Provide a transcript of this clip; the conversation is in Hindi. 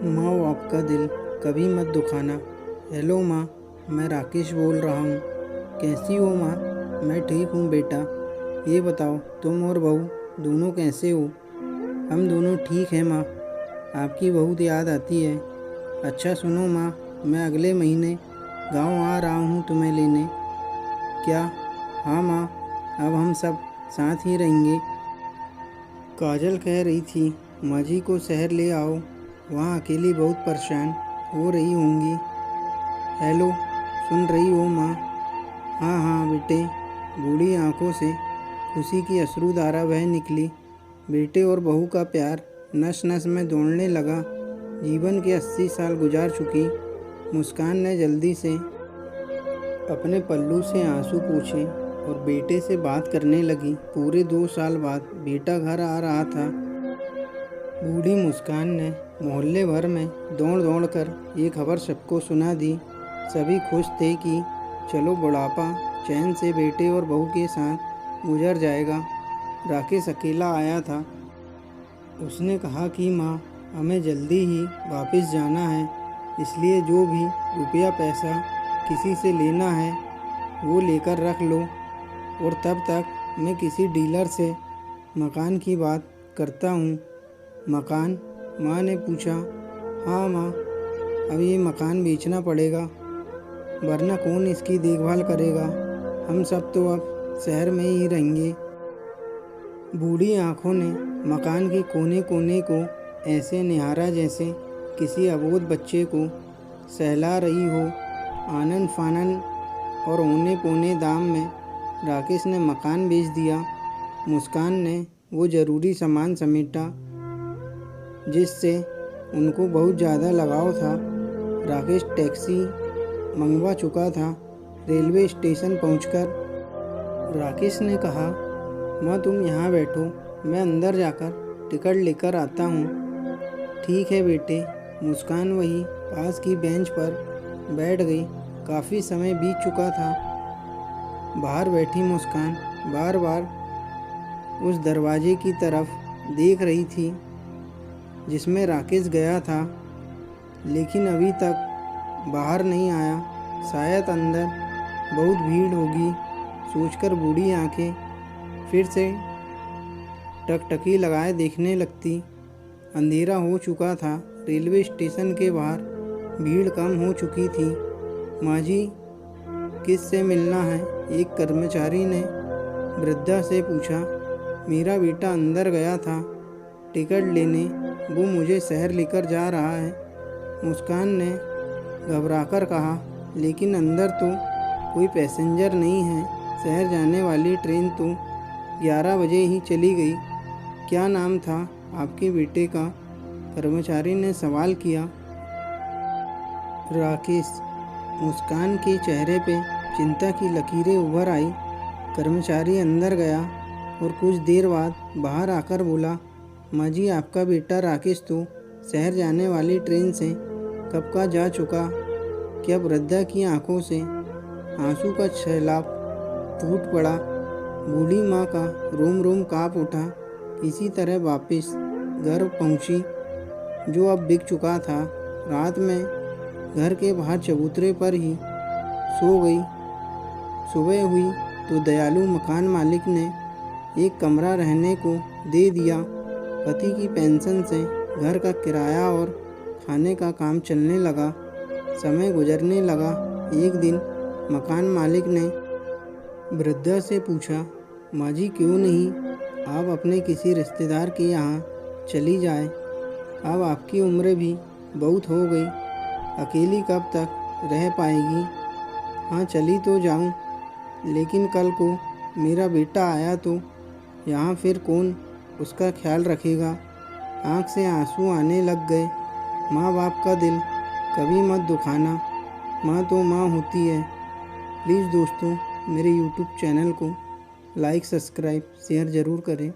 माँ वो आपका दिल कभी मत दुखाना। हेलो माँ, मैं राकेश बोल रहा हूँ। कैसी हो माँ? मैं ठीक हूँ बेटा। ये बताओ तुम और बहू दोनों कैसे हो? हम दोनों ठीक हैं माँ। आपकी बहुत याद आती है। अच्छा सुनो माँ, मैं अगले महीने गांव आ रहा हूँ तुम्हें लेने। क्या? हाँ माँ, अब हम सब साथ ही रहेंगे। काजल कह रही थी माँ जी को शहर ले आओ, वहाँ अकेली बहुत परेशान हो रही होंगी। हेलो, सुन रही हो माँ? हाँ हाँ बेटे। बूढ़ी आंखों से खुशी की अश्रुधारा बह निकली। बेटे और बहू का प्यार नस नस में दौड़ने लगा। जीवन के 80 साल गुजार चुकी मुस्कान ने जल्दी से अपने पल्लू से आंसू पोंछे और बेटे से बात करने लगी। पूरे 2 साल बाद बेटा घर आ रहा था। बूढ़ी मुस्कान ने मोहल्ले भर में दौड़ दौड़ कर ये खबर सबको सुना दी। सभी खुश थे कि चलो बुढ़ापा चैन से बेटे और बहू के साथ गुजर जाएगा। राकेश अकेला आया था। उसने कहा कि माँ, हमें जल्दी ही वापस जाना है, इसलिए जो भी रुपया पैसा किसी से लेना है वो लेकर रख लो, और तब तक मैं किसी डीलर से मकान की बात करता हूँ। मकान? माँ ने पूछा। हाँ माँ, अब ये मकान बेचना पड़ेगा, वरना कौन इसकी देखभाल करेगा। हम सब तो अब शहर में ही रहेंगे। बूढ़ी आंखों ने मकान के कोने कोने को ऐसे निहारा जैसे किसी अबोध बच्चे को सहला रही हो। आनन फानन और औने पौने दाम में राकेश ने मकान बेच दिया। मुस्कान ने वो ज़रूरी सामान समेटा जिससे उनको बहुत ज़्यादा लगाव था। राकेश टैक्सी मंगवा चुका था। रेलवे स्टेशन पहुंचकर राकेश ने कहा, माँ तुम यहाँ बैठो, मैं अंदर जाकर टिकट लेकर आता हूँ। ठीक है बेटे। मुस्कान वही पास की बेंच पर बैठ गई। काफ़ी समय बीत चुका था। बाहर बैठी मुस्कान बार बार उस दरवाजे की तरफ देख रही थी जिसमें राकेश गया था, लेकिन अभी तक बाहर नहीं आया। शायद अंदर बहुत भीड़ होगी सोचकर बूढ़ी आंखें फिर से टकटकी लगाए देखने लगती। अंधेरा हो चुका था। रेलवे स्टेशन के बाहर भीड़ कम हो चुकी थी। माँ जी, किस से मिलना है? एक कर्मचारी ने वृद्धा से पूछा। मेरा बेटा अंदर गया था टिकट लेने, वो मुझे शहर लेकर जा रहा है, मुस्कान ने घबराकर कहा। लेकिन अंदर तो कोई पैसेंजर नहीं है। शहर जाने वाली ट्रेन तो 11 बजे ही चली गई। क्या नाम था आपके बेटे का? कर्मचारी ने सवाल किया। राकेश। मुस्कान के चेहरे पे चिंता की लकीरें उभर आई। कर्मचारी अंदर गया और कुछ देर बाद बाहर आकर बोला, माँ जी, आपका बेटा राकेश तो शहर जाने वाली ट्रेन से कब का जा चुका। क्या? वृद्धा की आंखों से आंसू का सैलाब टूट पड़ा। बूढ़ी माँ का रोम रोम काँप उठा। किसी तरह वापस घर पहुँची जो अब बिक चुका था। रात में घर के बाहर चबूतरे पर ही सो गई। सुबह हुई तो दयालु मकान मालिक ने एक कमरा रहने को दे दिया। पति की पेंशन से घर का किराया और खाने का काम चलने लगा। समय गुजरने लगा। एक दिन मकान मालिक ने वृद्धा से पूछा, माँ जी, क्यों नहीं आप अपने किसी रिश्तेदार के यहाँ चली जाए? अब आपकी उम्र भी बहुत हो गई, अकेली कब तक रह पाएगी? हाँ, चली तो जाऊँ, लेकिन कल को मेरा बेटा आया तो यहाँ फिर कौन उसका ख्याल रखेगा? आँख से आंसू आने लग गए। माँ बाप का दिल कभी मत दुखाना, माँ तो माँ होती है। प्लीज़ दोस्तों, मेरे YouTube चैनल को लाइक, सब्सक्राइब, शेयर ज़रूर करें।